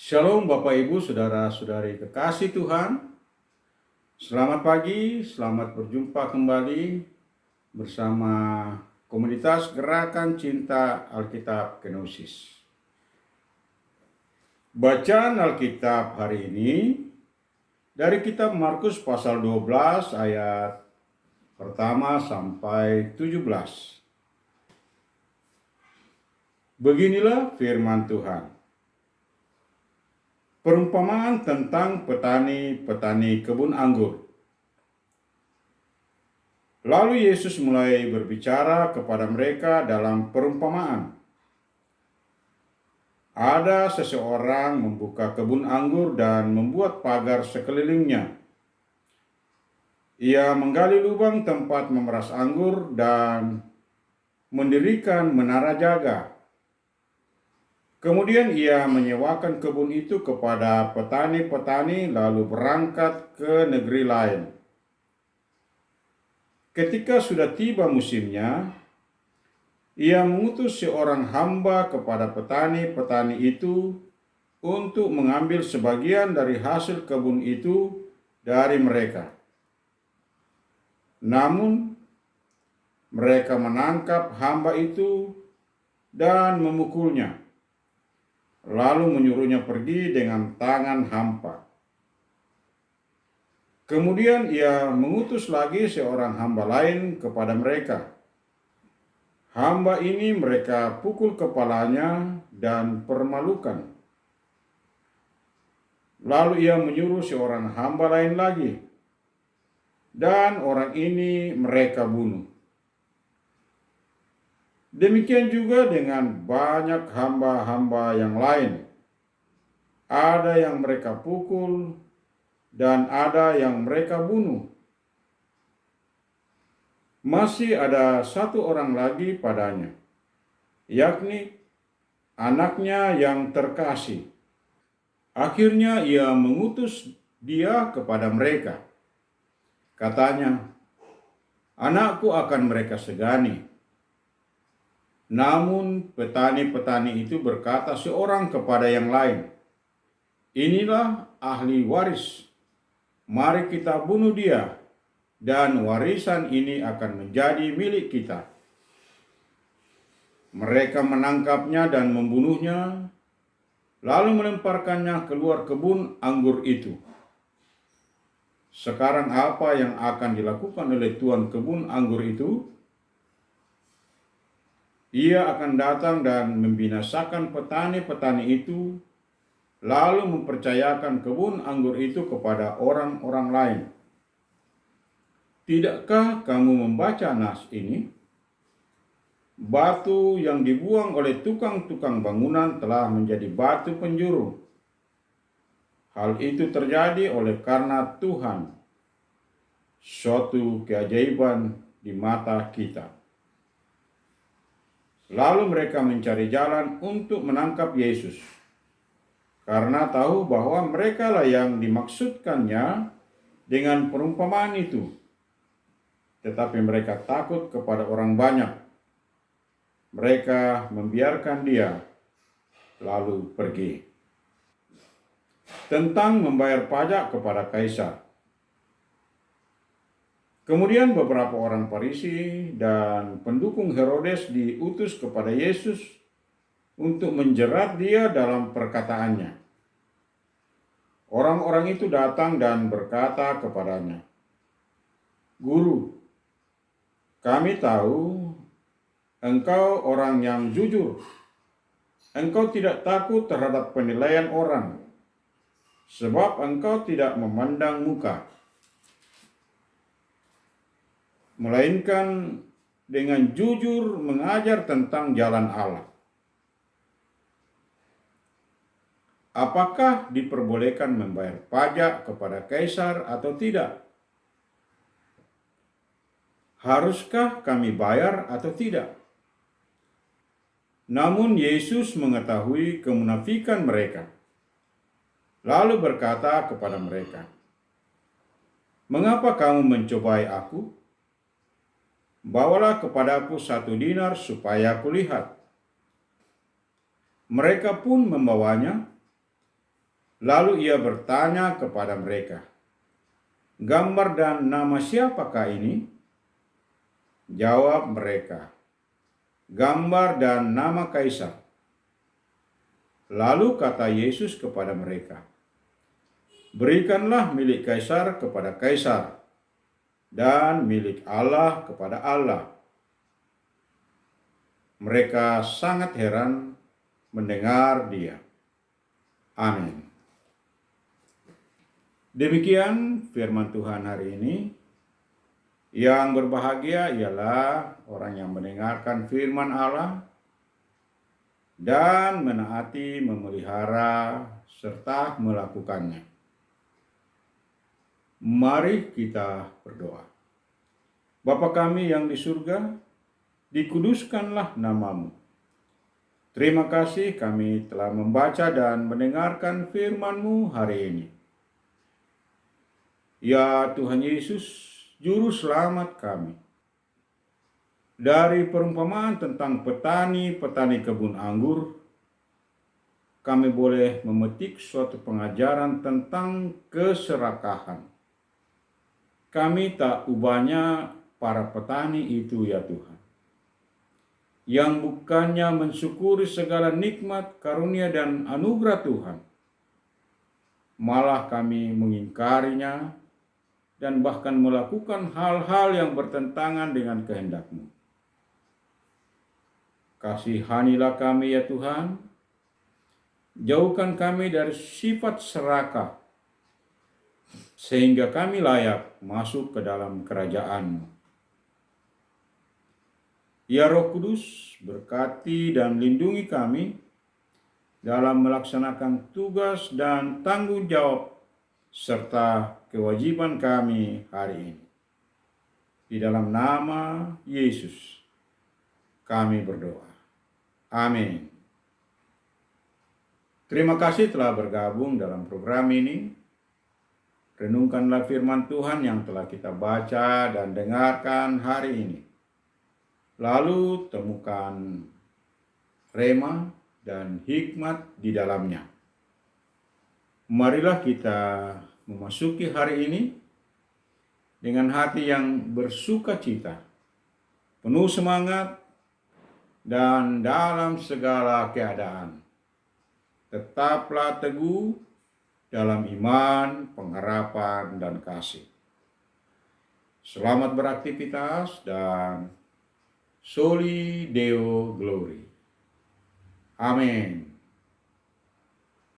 Shalom Bapak Ibu, Saudara-saudari kekasih Tuhan. Selamat pagi, selamat berjumpa kembali bersama komunitas Gerakan Cinta Alkitab Kenosis. Bacaan Alkitab hari ini dari kitab Markus pasal 12 ayat pertama sampai 17. Beginilah firman Tuhan. Perumpamaan tentang petani-petani kebun anggur. Lalu Yesus mulai berbicara kepada mereka dalam perumpamaan. Ada seseorang membuka kebun anggur dan membuat pagar sekelilingnya. Ia menggali lubang tempat memeras anggur dan mendirikan menara jaga. Kemudian ia menyewakan kebun itu kepada petani-petani lalu berangkat ke negeri lain. Ketika sudah tiba musimnya, ia mengutus seorang hamba kepada petani-petani itu untuk mengambil sebagian dari hasil kebun itu dari mereka. Namun, mereka menangkap hamba itu dan memukulnya, lalu menyuruhnya pergi dengan tangan hampa. Kemudian ia mengutus lagi seorang hamba lain kepada mereka. Hamba ini mereka pukul kepalanya dan permalukan. Lalu ia menyuruh seorang hamba lain lagi, dan orang ini mereka bunuh. Demikian juga dengan banyak hamba-hamba yang lain. Ada yang mereka pukul dan ada yang mereka bunuh. Masih ada satu orang lagi padanya, yakni anaknya yang terkasih. Akhirnya ia mengutus dia kepada mereka. Katanya, "Anakku akan mereka segani." Namun petani-petani itu berkata seorang kepada yang lain, "Inilah ahli waris. Mari kita bunuh dia, dan warisan ini akan menjadi milik kita." Mereka menangkapnya dan membunuhnya, lalu melemparkannya keluar kebun anggur itu. Sekarang apa yang akan dilakukan oleh tuan kebun anggur itu? Ia akan datang dan membinasakan petani-petani itu, lalu mempercayakan kebun anggur itu kepada orang-orang lain. Tidakkah kamu membaca nas ini? Batu yang dibuang oleh tukang-tukang bangunan telah menjadi batu penjuru. Hal itu terjadi oleh karena Tuhan, suatu keajaiban di mata kita. Lalu mereka mencari jalan untuk menangkap Yesus, karena tahu bahwa mereka lah yang dimaksudkannya dengan perumpamaan itu. Tetapi mereka takut kepada orang banyak. Mereka membiarkan dia lalu pergi. Tentang membayar pajak kepada kaisar. Kemudian beberapa orang Farisi dan pendukung Herodes diutus kepada Yesus untuk menjerat dia dalam perkataannya. Orang-orang itu datang dan berkata kepadanya, "Guru, kami tahu engkau orang yang jujur. Engkau tidak takut terhadap penilaian orang, sebab engkau tidak memandang muka, melainkan dengan jujur mengajar tentang jalan Allah. Apakah diperbolehkan membayar pajak kepada kaisar atau tidak? Haruskah kami bayar atau tidak?" Namun Yesus mengetahui kemunafikan mereka, lalu berkata kepada mereka, "Mengapa kamu mencobai aku? Bawalah kepadaku 1 dinar supaya kulihat." Mereka pun membawanya. Lalu ia bertanya kepada mereka, "Gambar dan nama siapakah ini?" Jawab mereka, "Gambar dan nama Kaisar." Lalu kata Yesus kepada mereka, "Berikanlah milik Kaisar kepada Kaisar, dan milik Allah kepada Allah." Mereka sangat heran mendengar dia. Amin. Demikian firman Tuhan hari ini. Yang berbahagia ialah orang yang mendengarkan firman Allah dan menaati, memelihara, serta melakukannya. Mari kita berdoa. Bapa kami yang di surga, dikuduskanlah namamu. Terima kasih kami telah membaca dan mendengarkan firman-Mu hari ini. Ya Tuhan Yesus, Juru Selamat kami. Dari perumpamaan tentang petani kebun anggur, kami boleh memetik suatu pengajaran tentang keserakahan. Kami tak ubahnya para petani itu ya Tuhan, yang bukannya mensyukuri segala nikmat, karunia, dan anugerah Tuhan, malah kami mengingkarinya dan bahkan melakukan hal-hal yang bertentangan dengan kehendak-Mu. Kasihanilah kami ya Tuhan, jauhkan kami dari sifat serakah, sehingga kami layak masuk ke dalam kerajaan-Mu. Ya Roh Kudus, berkati dan lindungi kami dalam melaksanakan tugas dan tanggung jawab serta kewajiban kami hari ini. Di dalam nama Yesus kami berdoa. Amin. Terima kasih telah bergabung dalam program ini. Renungkanlah firman Tuhan yang telah kita baca dan dengarkan hari ini. Lalu temukan rema dan hikmat di dalamnya. Marilah kita memasuki hari ini dengan hati yang bersuka cita, penuh semangat, dan dalam segala keadaan tetaplah teguh dalam iman, pengharapan, dan kasih. Selamat beraktivitas dan Soli Deo Glory. Amin.